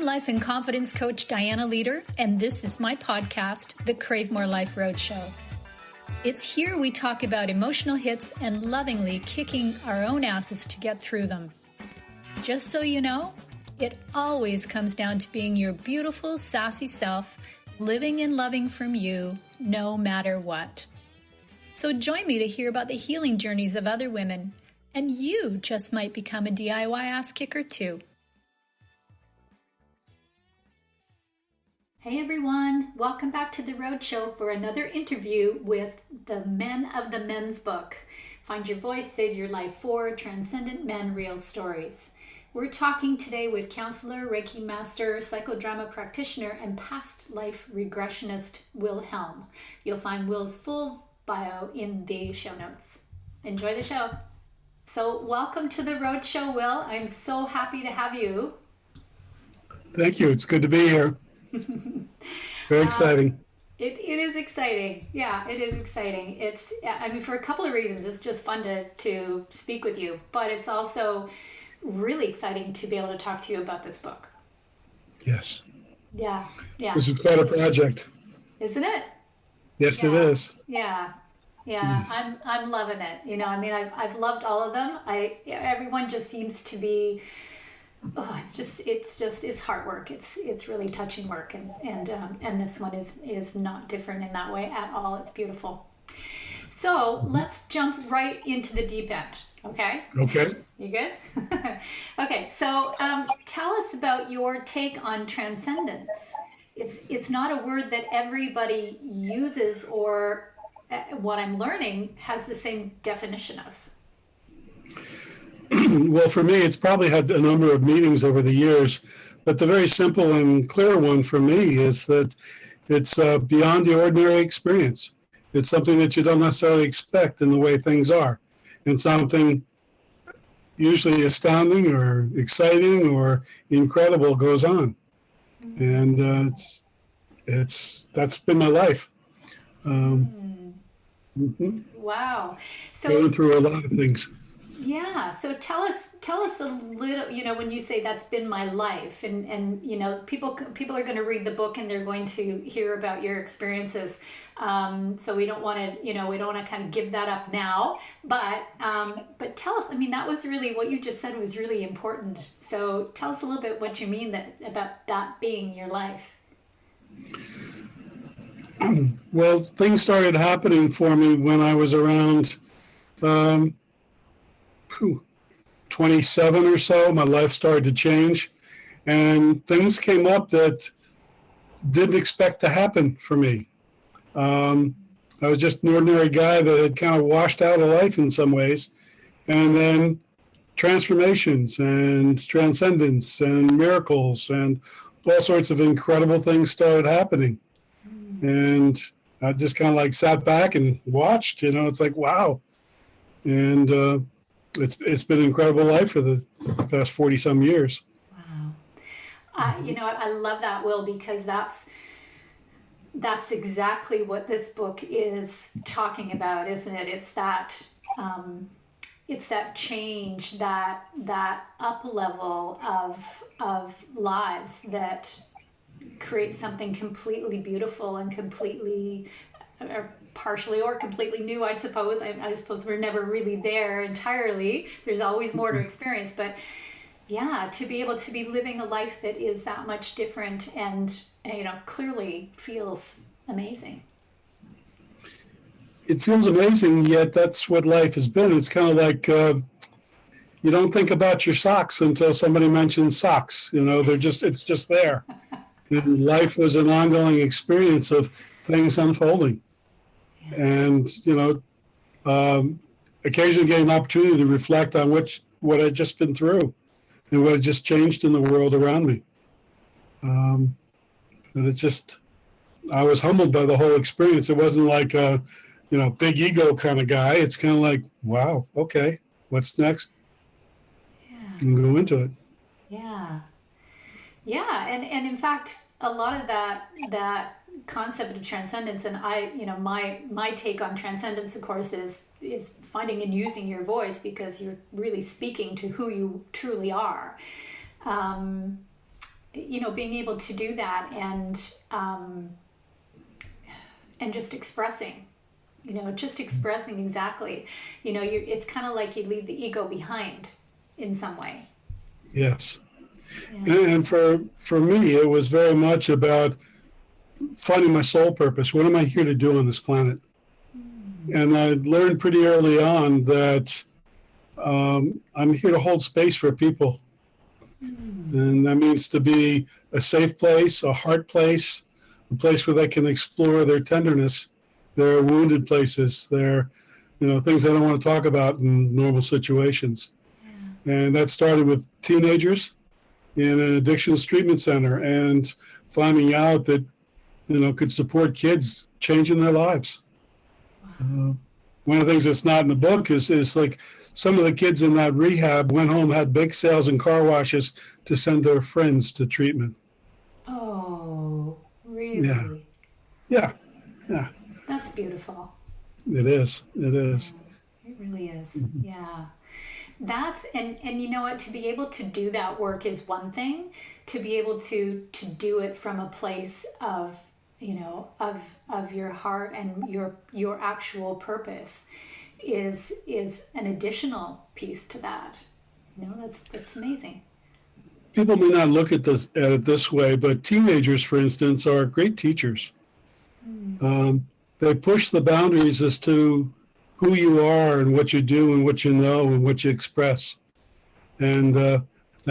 life and confidence coach Dianna Leeder, and this is my podcast, the Crave More Life Roadshow. It's here we talk about emotional hits and lovingly kicking our own asses to get through them. Just so you know, it always comes down to being your beautiful, sassy self, living and loving from you, no matter what. So join me to hear about the healing journeys of other women, and you just might become a DIY ass kicker too. Hey everyone, welcome back to the Roadshow for another interview with the Men of the Men's Book. Find Your Voice, Save Your Life 4, Transcendent Men, Real Stories. We're talking today with counselor, Reiki Master, Psychodrama Practitioner, and Past Life Regressionist Will Halm. You'll find Will's full bio in the show notes. Enjoy the show. So welcome to the Roadshow, Will. I'm so happy to have you. Thank you. It's good to be here. Very exciting. It is exciting. Yeah, it is exciting. For a couple of reasons. It's just fun to speak with you, but it's also really exciting to be able to talk to you about this book. Yes. Yeah. This is quite a project. Isn't it? Yes, yeah. It is. Yeah. Yes. I'm loving it. I've loved all of them. Everyone just seems to be. Oh, it's hard work. It's really touching work, and this one is not different in that way at all. It's beautiful. So let's jump right into the deep end. Okay. You good? Okay. So tell us about your take on transcendence. It's not a word that everybody uses, or what I'm learning has the same definition of. Well, for me, it's probably had a number of meanings over the years, but the very simple and clear one for me is that it's beyond the ordinary experience. It's something that you don't necessarily expect in the way things are, and something usually astounding or exciting or incredible goes on, and that's been my life. Wow! So going through a lot of things. Yeah. So tell us a little, when you say that's been my life, and people are going to read the book and they're going to hear about your experiences. So we don't want to kind of give that up now, but tell us, that was really what you just said was really important. So tell us a little bit what you mean about that being your life. Well, things started happening for me when I was around 27 or so. My life started to change, and things came up that didn't expect to happen for me. I was just an ordinary guy that had kind of washed out of life in some ways, and then transformations and transcendence and miracles and all sorts of incredible things started happening. And I just kind of sat back and watched, it's like, wow. And it's been an incredible life for the past 40 some years. Wow. I love that, Will, because that's exactly what this book is talking about, isn't it? It's that change, that up level of lives that creates something completely beautiful and completely, or partially or completely new, I suppose. I suppose we're never really there entirely. There's always more to experience, but yeah, to be able to be living a life that is that much different and clearly feels amazing. It feels amazing, yet that's what life has been. It's kind of like you don't think about your socks until somebody mentions socks. It's just there. And life was an ongoing experience of things unfolding. And, occasionally get an opportunity to reflect on what I'd just been through and what had just changed in the world around me. And it's just, I was humbled by the whole experience. It wasn't like a, big ego kind of guy. It's kind of like, wow, okay, what's next? Yeah. And go into it. Yeah. Yeah. And in fact, a lot of that concept of transcendence, and my take on transcendence, of course, is finding and using your voice, because you're really speaking to who you truly are. being able to do that and just expressing, exactly, it's kind of like you leave the ego behind in some way. Yes. Yeah. And for me, it was very much about finding my soul purpose. What am I here to do on this planet? And I learned pretty early on that I'm here to hold space for people. And that means to be a safe place, a heart place, a place where they can explore their tenderness, their wounded places, their, things they don't want to talk about in normal situations. Yeah. And that started with teenagers in an addictions treatment center and finding out that, could support kids changing their lives. Wow. One of the things that's not in the book is like some of the kids in that rehab went home, had bake sales and car washes to send their friends to treatment. Oh, really? Yeah. That's beautiful. It is. Yeah, it really is. Mm-hmm. Yeah. That's, and you know what, to be able to do that work is one thing. To be able to do it from a place of, of your heart and your actual purpose is an additional piece to that. That's amazing. People may not look at it this way, but teenagers, for instance, are great teachers. They push the boundaries as to who you are and what you do and what you know and what you express. And I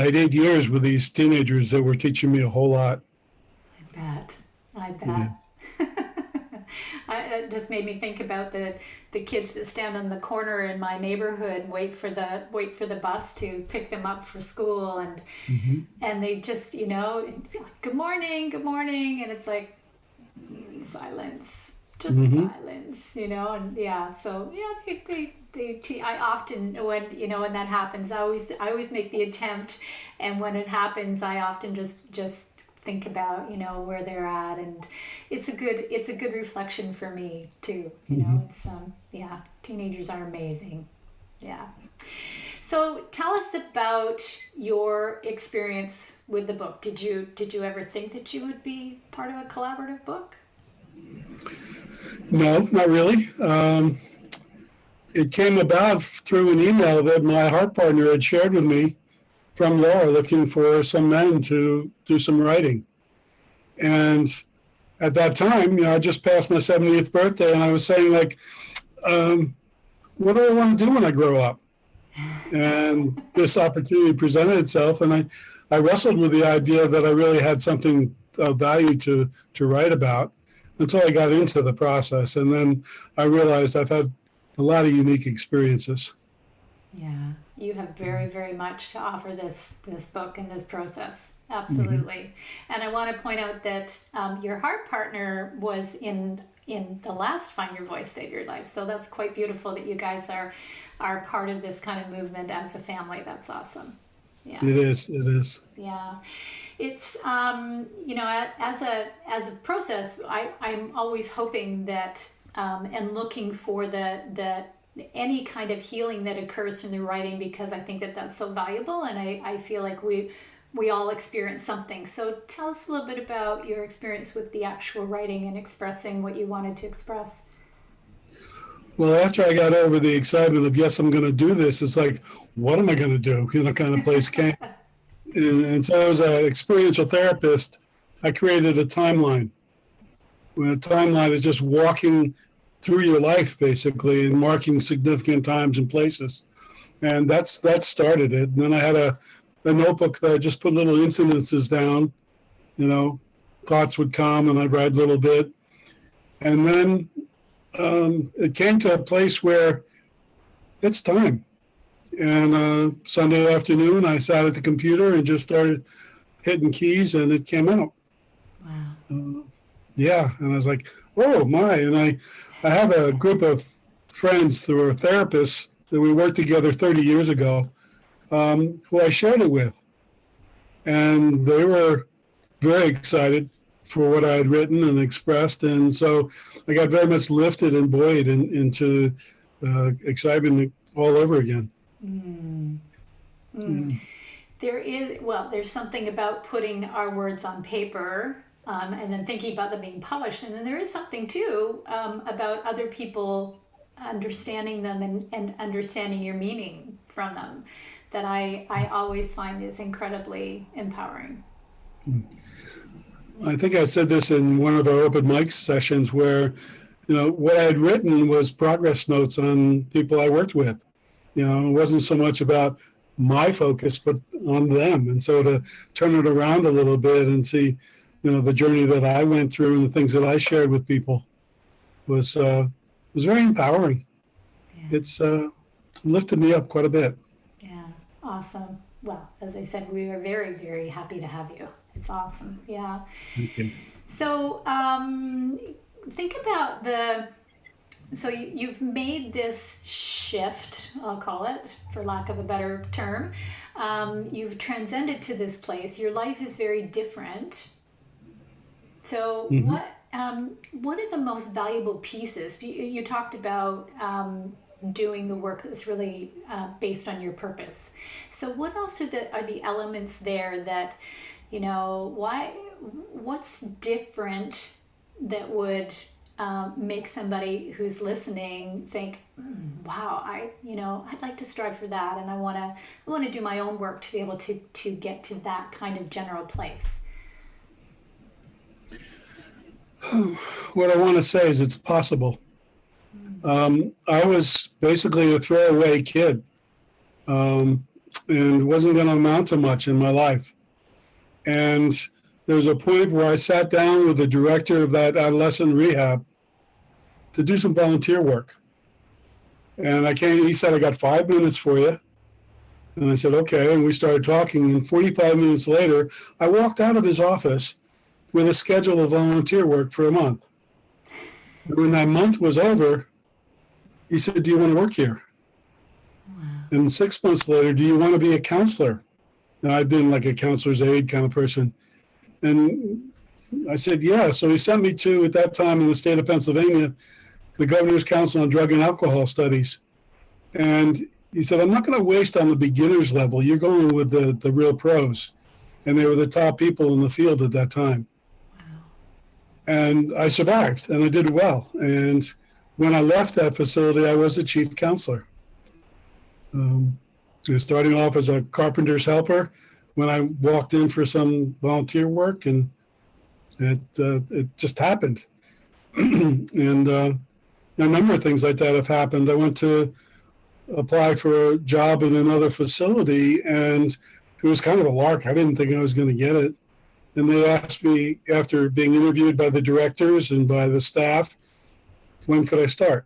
had 8 years with these teenagers that were teaching me a whole lot. I bet. It just made me think about the kids that stand on the corner in my neighborhood and wait for the bus to pick them up for school, and and they just good morning, and it's like silence, just silence, and I often, when that happens, I always make the attempt, and when it happens, I often just think about where they're at, and it's a good reflection for me too. It's teenagers are amazing. Yeah. So tell us about your experience with the book. Did you ever think that you would be part of a collaborative book? No, not really. It came about through an email that my heart partner had shared with me from Laura, looking for some men to do some writing. And at that time, I just passed my 70th birthday, and I was saying, like, what do I want to do when I grow up? And this opportunity presented itself, and I wrestled with the idea that I really had something of value to write about until I got into the process. And then I realized I've had a lot of unique experiences. Yeah. You have very, very much to offer this book and this process. Absolutely. And I want to point out that your heart partner was in the last Find Your Voice, Save Your Life. So that's quite beautiful that you guys are part of this kind of movement as a family. That's awesome. Yeah. It is. Yeah. It's, as a process, I'm always hoping that, and looking for the any kind of healing that occurs from the writing, because I think that that's so valuable, and I feel like we all experience something. So tell us a little bit about your experience with the actual writing and expressing what you wanted to express. Well, after I got over the excitement of, yes, I'm going to do this, it's like, what am I going to do? Kind of place came. And so as an experiential therapist, I created a timeline. When a timeline is just walking through your life, basically, and marking significant times and places. And that started it. And then I had a notebook that I just put little incidences down, thoughts would come and I'd write a little bit. And then it came to a place where it's time. And Sunday afternoon, I sat at the computer and just started hitting keys, and it came out. Wow. And I was like, oh my. And I have a group of friends who are therapists that we worked together 30 years ago, who I shared it with. And they were very excited for what I had written and expressed. And so I got very much lifted and buoyed into excitement all over again. there's something about putting our words on paper, and then thinking about them being published. And then there is something too, about other people understanding them and understanding your meaning from them that I always find is incredibly empowering. I think I said this in one of our open mic sessions where, what I had written was progress notes on people I worked with. It wasn't so much about my focus, but on them. And so to turn it around a little bit and see, the journey that I went through and the things that I shared with people was very empowering. Yeah. It's lifted me up quite a bit. Yeah, awesome. Well, as I said, we are very, very happy to have you. It's awesome. Yeah. Thank you. So think about so you've made this shift, I'll call it, for lack of a better term. You've transcended to this place. Your life is very different. So what are the most valuable pieces? You talked about doing the work that's really based on your purpose. So what else are the elements there that, what's different that would make somebody who's listening think, wow, I'd like to strive for that, and I want to do my own work to be able to get to that kind of general place. What I want to say is it's possible. I was basically a throwaway kid, and wasn't going to amount to much in my life. And there was a point where I sat down with the director of that adolescent rehab to do some volunteer work. And he said, I got 5 minutes for you. And I said, okay. And we started talking. And 45 minutes later, I walked out of his office with a schedule of volunteer work for a month. And when that month was over, he said, do you want to work here? Wow. And 6 months later, do you want to be a counselor? And I'd been like a counselor's aide kind of person. And I said, yeah. So he sent me to, at that time in the state of Pennsylvania, the Governor's Council on Drug and Alcohol Studies. And he said, I'm not going to waste on the beginner's level. You're going with the real pros. And they were the top people in the field at that time. Wow. And I survived, and I did well. And when I left that facility, I was the chief counselor. Starting off as a carpenter's helper when I walked in for some volunteer work, and it just happened. And a number of things like that have happened. I went to apply for a job in another facility, and it was kind of a lark. I didn't think I was going to get it. And they asked me, after being interviewed by the directors and by the staff, when could I start?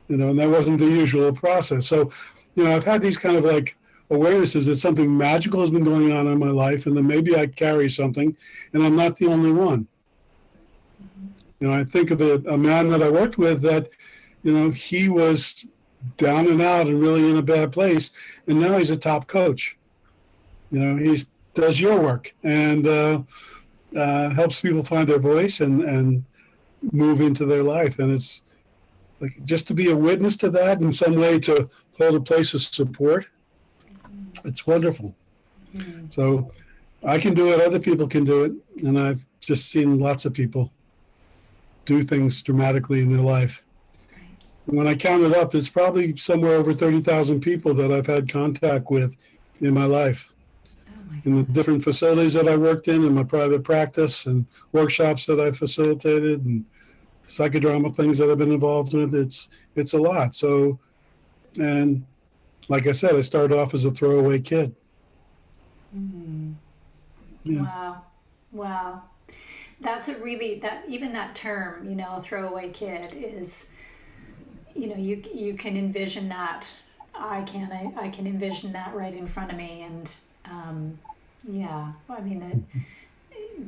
And that wasn't the usual process. So, I've had these kind of like awarenesses that something magical has been going on in my life, and that maybe I carry something, and I'm not the only one. I think of a man that I worked with that, he was down and out and really in a bad place, and now he's a top coach. He does your work and helps people find their voice and move into their life. And it's like just to be a witness to that in some way, to hold a place of support. It's wonderful. Mm-hmm. So I can do it, other people can do it. And I've just seen lots of people do things dramatically in their life. Right. When I count it up, it's probably somewhere over 30,000 people that I've had contact with in my life. In the different facilities that I worked in my private practice, and workshops that I facilitated, and psychodrama things that I've been involved with. It's a lot. So, and like I said, I started off as a throwaway kid. Mm-hmm. Yeah. Wow. That's even that term, throwaway kid is, you can envision that. I can envision that right in front of me. And,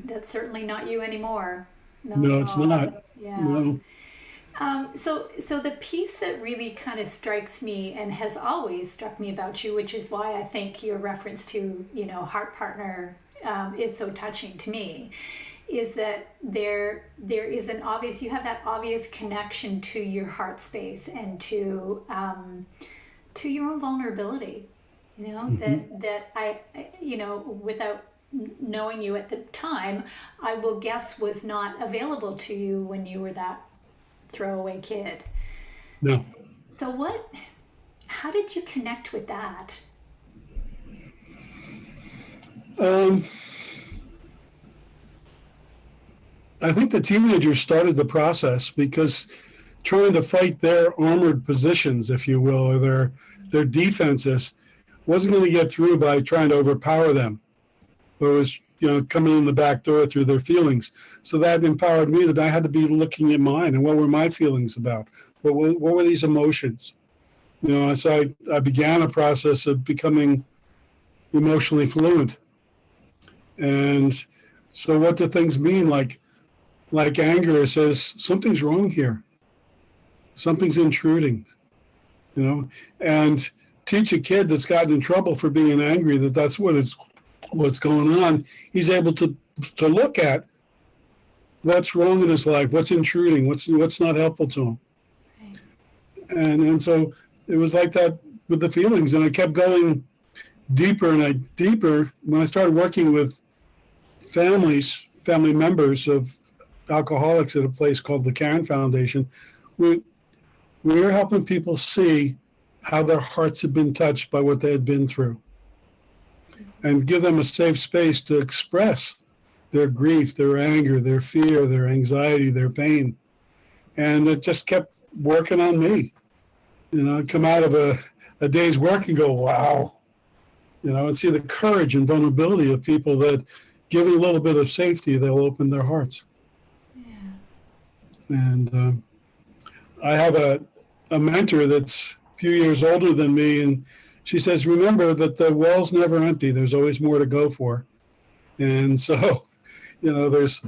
that's certainly not you anymore. No, it's not. Yeah. No. So the piece that really kind of strikes me and has always struck me about you, which is why I think your reference to, heart partner is so touching to me, is that there is you have that obvious connection to your heart space and to your own vulnerability. you know, that you know, without knowing you at the time, I will guess was not available to you when you were that throwaway kid. No. So how did you connect with that? I think the teenagers started the process because trying to fight their armored positions, if you will, or their defenses, wasn't going to get through by trying to overpower them. But it was, you know, coming in the back door through their feelings. So that empowered me that I had to be looking at mine and what were my feelings about? What were these emotions? You know, so I began a process of becoming emotionally fluent. And so what do things mean? Like anger says, something's wrong here. Something's intruding, you know, and teach a kid that's gotten in trouble for being angry that that's what's going on. He's able to look at what's wrong in his life, what's intruding, what's not helpful to him. Right. And so it was like that with the feelings, and I kept going deeper and deeper when I started working with family members of alcoholics at a place called the Cairn Foundation. We were helping people see how their hearts had been touched by what they had been through and give them a safe space to express their grief, their anger, their fear, their anxiety, their pain. And it just kept working on me. You know, I'd come out of a day's work and go, wow, you know, and see the courage and vulnerability of people that giving a little bit of safety, they'll open their hearts. Yeah. And I have a mentor that's a few years older than me, and she says, remember that the well's never empty. There's always more to go for. And so, you know, there's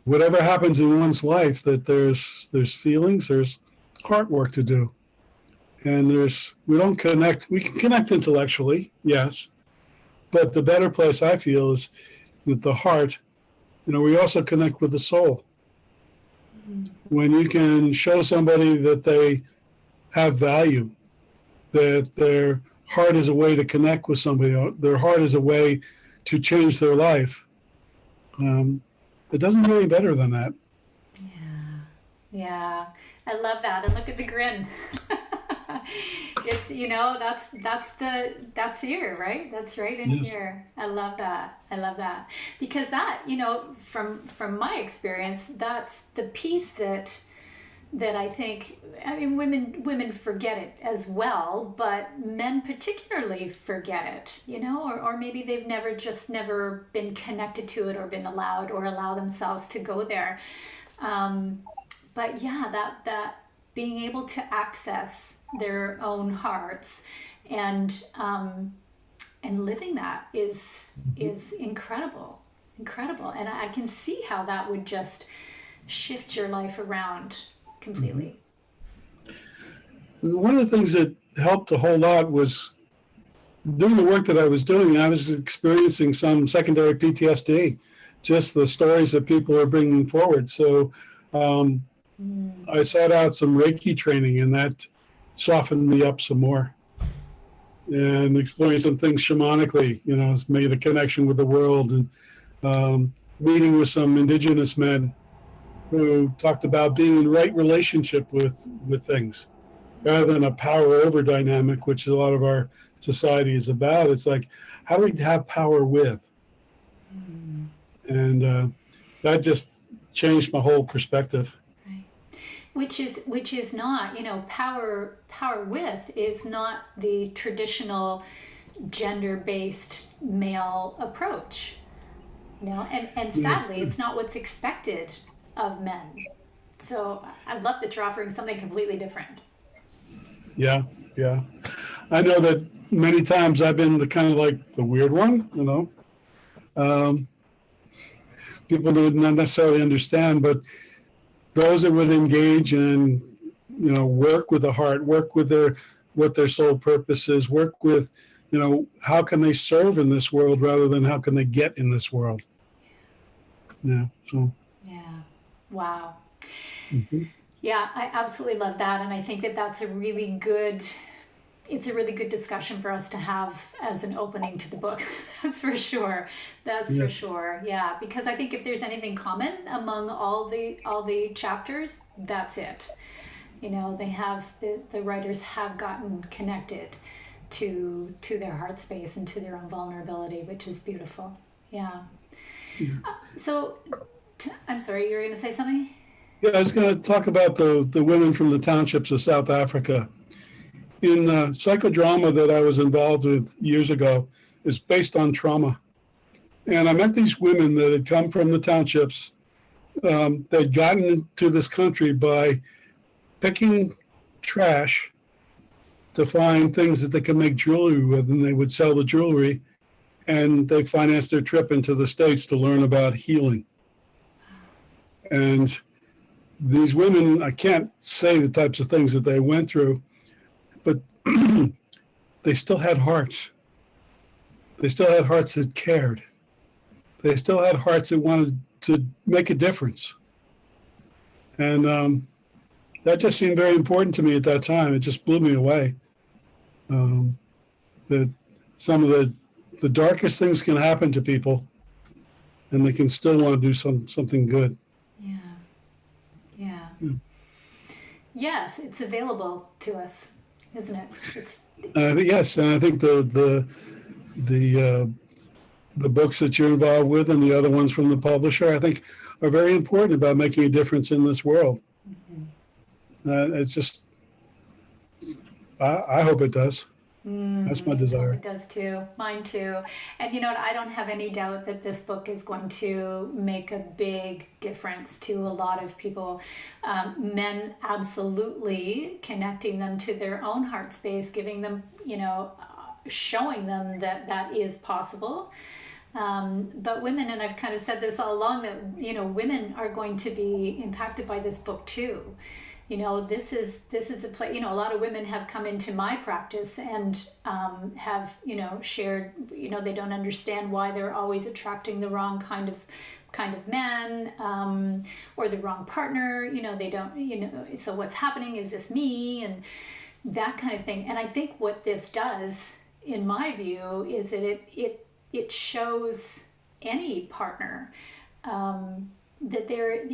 whatever happens in one's life, that there's feelings, there's heart work to do. And we can connect intellectually, yes. But the better place I feel is with the heart. You know, we also connect with the soul. When you can show somebody that they have value, that their heart is a way to connect with somebody, their heart is a way to change their life, it doesn't get any better than that. Yeah, I love that. And look at the grin. It's, you know, that's here, right? That's right in here. I love that. Because that, you know, from my experience, that's the piece that I think, I mean, women forget it as well, but men particularly forget it, you know, or maybe they've never been connected to it or been allowed or allow themselves to go there. But yeah, that being able to access their own hearts and living that is incredible. And I can see how that would just shift your life around completely. One of the things that helped a whole lot was doing the work that I was doing. I was experiencing some secondary PTSD, just the stories that people are bringing forward. So I sought out some Reiki training, and that softened me up some more. And exploring some things shamanically, you know, made a connection with the world, and meeting with some indigenous men who talked about being in right relationship with things, rather than a power over dynamic, which a lot of our society is about. It's like, how do we have power with? And that just changed my whole perspective. Right. Which is not, you know, power with is not the traditional gender-based male approach. You know, and sadly, it's not what's expected of men. So I love that you're offering something completely different. Yeah. I know that many times I've been the kind of like the weird one, you know. People do not necessarily understand, but those that would engage and, you know, work with the heart, work with what their soul purpose is, work with, you know, how can they serve in this world rather than how can they get in this world. Yeah. So. Yeah. Wow. Yeah, I absolutely love that. And I think that that's a really good it's a really good discussion for us to have as an opening to the book. That's for sure. That's for sure. Yeah, because I think if there's anything common among all the chapters, that's it. You know, they have the writers have gotten connected to their heart space and to their own vulnerability, which is beautiful. Yeah. So, I'm sorry, you were going to say something? Yeah, I was going to talk about the women from the townships of South Africa. In psychodrama that I was involved with years ago is based on trauma. And I met these women that had come from the townships. They'd gotten into this country by picking trash to find things that they could make jewelry with, and they would sell the jewelry, and they financed their trip into the States to learn about healing. And these women, I can't say the types of things that they went through, but they still had hearts. They still had hearts that cared. They still had hearts that wanted to make a difference. And that just seemed very important to me at that time. It just blew me away. That some of the darkest things can happen to people, and they can still want to do something good. Yeah. Yes, it's available to us, isn't it? Yes, and I think the books that you're involved with and the other ones from the publisher, I think, are very important about making a difference in this world. It's just, I hope it does. That's my desire. It does too. Mine too. And you know what? I don't have any doubt that this book is going to make a big difference to a lot of people. Men, absolutely, connecting them to their own heart space, giving them, showing them that is possible. But women, and I've kind of said this all along, that, women are going to be impacted by this book too. This is a place, a lot of women have come into my practice and have, shared, they don't understand why they're always attracting the wrong kind of man, or the wrong partner, they don't, so what's happening, is this me, and that kind of thing. And I think what this does, in my view, is that it shows any partner, that they're,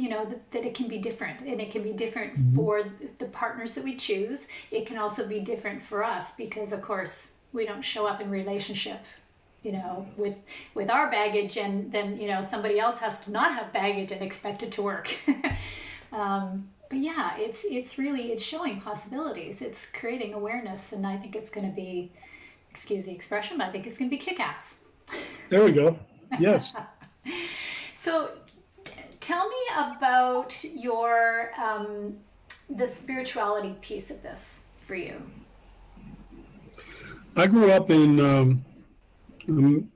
that it can be different, and it can be different for the partners that we choose. It can also be different for us, because of course we don't show up in relationship, with our baggage, and then, somebody else has to not have baggage and expect it to work. But yeah, it's showing possibilities. It's creating awareness, and I think it's going to be, excuse the expression, but I think it's going to be kick-ass. There we go. Yes. So tell me about your the spirituality piece of this for you. I grew up in a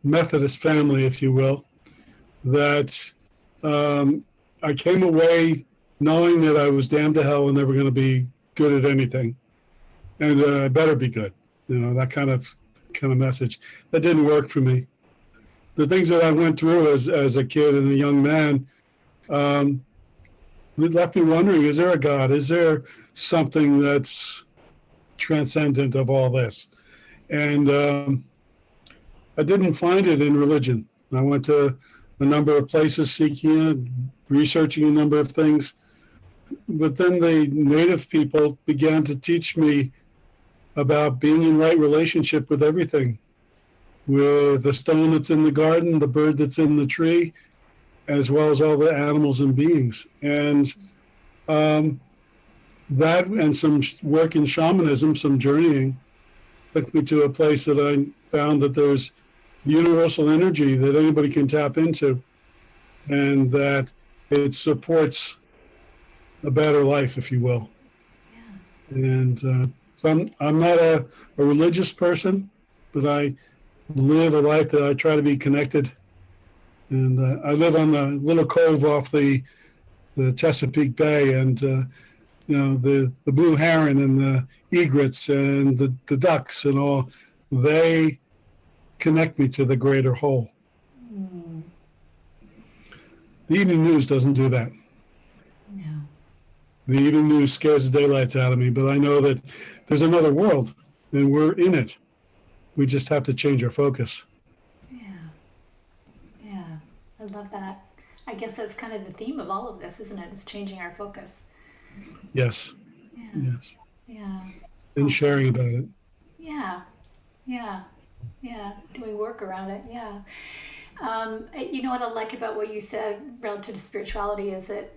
Methodist family, if you will, that I came away knowing that I was damned to hell and never going to be good at anything, and I better be good. That kind of message. That didn't work for me. The things that I went through as a kid and a young man, it left me wondering, is there a God? Is there something that's transcendent of all this? And I didn't find it in religion. I went to a number of places seeking it, researching a number of things. But then the native people began to teach me about being in right relationship with everything, with the stone that's in the garden, the bird that's in the tree, as well as all the animals and beings. And that and some work in shamanism, some journeying, took me to a place that I found that there's universal energy that anybody can tap into, and that it supports a better life, if you will. Yeah. And so I'm not a religious person, but I live a life that I try to be connected. And I live on a little cove off the Chesapeake Bay, and the blue heron and the egrets and the ducks and all, they connect me to the greater whole. Mm. The evening news doesn't do that. No. The evening news scares the daylights out of me, but I know that there's another world, and we're in it. We just have to change our focus. Yeah, I love that. I guess that's kind of the theme of all of this, isn't it? It's changing our focus. Yes, Yeah, yes. yeah. And Awesome. sharing about it. Yeah, yeah, yeah. Doing work around it. Yeah. You know what I like about what you said relative to spirituality is that,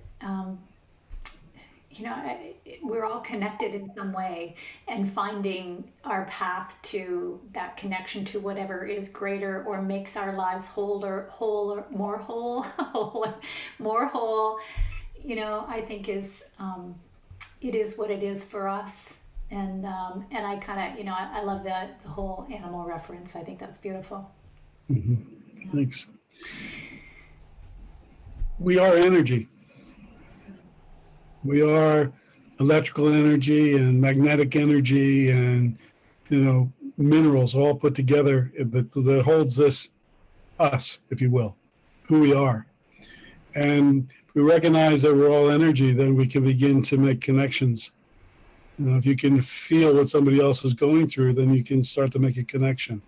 you know, we're all connected in some way, and finding our path to that connection to whatever is greater or makes our lives whole or more whole, more whole, you know, I think is, it is what it is for us. And I kind of, you know, I love the whole animal reference. I think that's beautiful. Hmm. Yeah. Thanks. We are energy. We are electrical energy and magnetic energy and, minerals all put together that holds us, if you will, who we are. And if we recognize that we're all energy, then we can begin to make connections. If you can feel what somebody else is going through, then you can start to make a connection.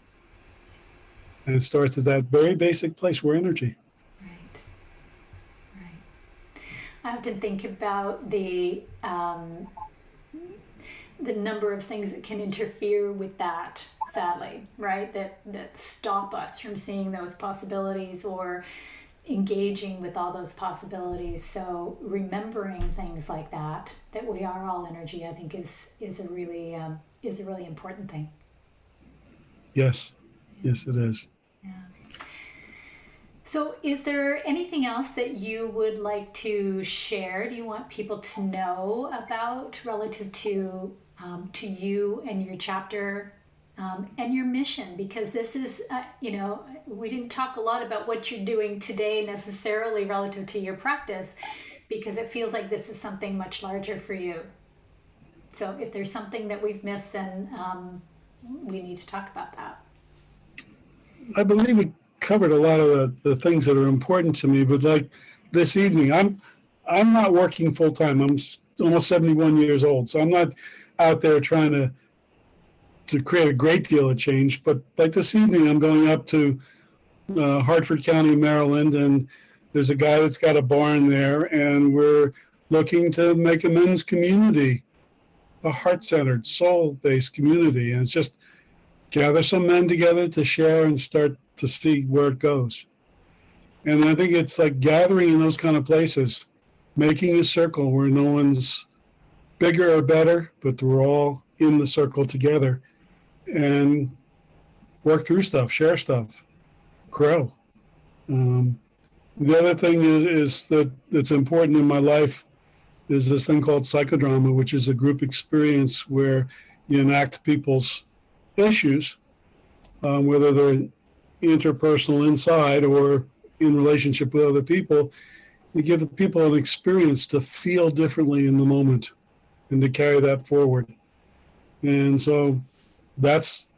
And it starts at that very basic place. We're energy. Right. Right. I often think about the number of things that can interfere with that, sadly, right? That stop us from seeing those possibilities or engaging with all those possibilities. So remembering things like that we are all energy, I think is a really important thing. Yes. Yeah. Yes, it is. Yeah. So, is there anything else that you would like to share? Do you want people to know about relative to you and your chapter and your mission? Because this is, we didn't talk a lot about what you're doing today necessarily relative to your practice, because it feels like this is something much larger for you. So, if there's something that we've missed, then we need to talk about that. I believe we covered a lot of the things that are important to me, but like this evening, I'm not working full time. I'm almost 71 years old, so I'm not out there trying to create a great deal of change. But like this evening, I'm going up to Hartford County, Maryland, and there's a guy that's got a barn there, and we're looking to make a men's community, a heart-centered, soul-based community, and it's just gather some men together to share and start to see where it goes. And I think it's like gathering in those kind of places, making a circle where no one's bigger or better, but we're all in the circle together and work through stuff, share stuff, grow. The other thing is that it's important in my life is this thing called psychodrama, which is a group experience where you enact people's issues, whether they're interpersonal inside or in relationship with other people. You give the people an experience to feel differently in the moment and to carry that forward. And so that's,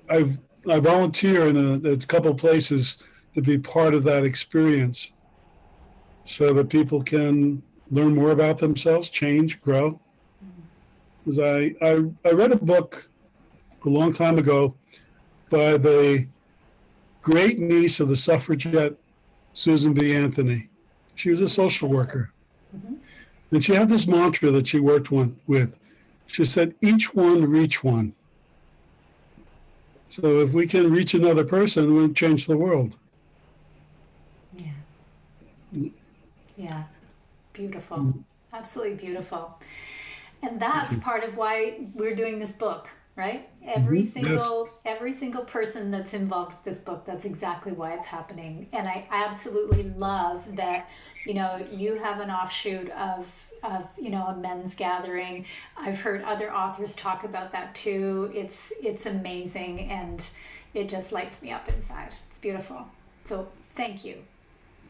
I volunteer in a couple places to be part of that experience so that people can learn more about themselves, change, grow. Because I read a book a long time ago by the great niece of the suffragette Susan B. Anthony. She was a social worker. Mm-hmm. And she had this mantra that she worked with. She said, each one reach one. So if we can reach another person, we'll change the world. Yeah. Yeah. Beautiful. Absolutely beautiful. And that's part of why we're doing this book, right? Every single person that's involved with this book, that's exactly why it's happening. And I absolutely love that, you have an offshoot of a men's gathering. I've heard other authors talk about that too. It's amazing, and it just lights me up inside. It's beautiful. So thank you.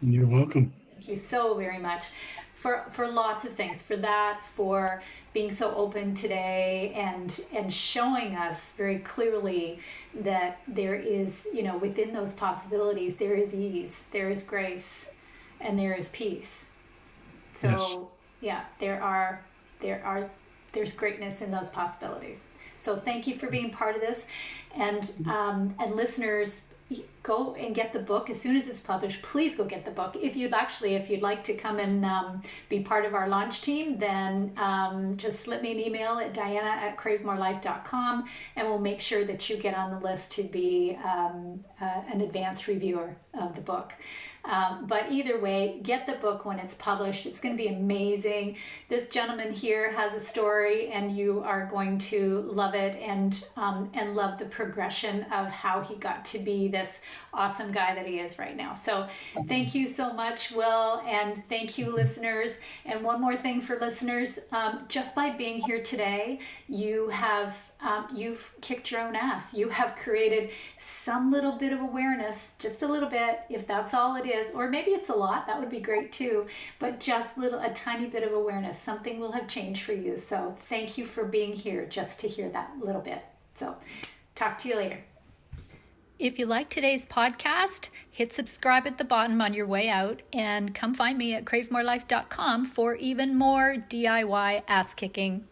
You're welcome. Thank you so very much for lots of things, for that, for being so open today and showing us very clearly that there is, within those possibilities, there is ease, there is grace, and there is peace. So yes. Yeah, there's greatness in those possibilities. So thank you for being part of this. And listeners, go and get the book as soon as it's published. Please go get the book. If you'd like to come and be part of our launch team, then just slip me an email at Dianna@cravemorelife.com, and we'll make sure that you get on the list to be an advanced reviewer of the book. But either way, get the book when it's published. It's going to be amazing. This gentleman here has a story, and you are going to love it and love the progression of how he got to be this awesome guy that he is right now. So thank you so much, Will, and thank you, listeners. And one more thing for listeners, just by being here today, you've kicked your own ass. You have created some little bit of awareness, just a little bit, if that's all it is, or maybe it's a lot, that would be great too, but just a tiny bit of awareness, something will have changed for you. So thank you for being here just to hear that little bit. So talk to you later. If you like today's podcast, hit subscribe at the bottom on your way out, and come find me at cravemorelife.com for even more DIY ass kicking.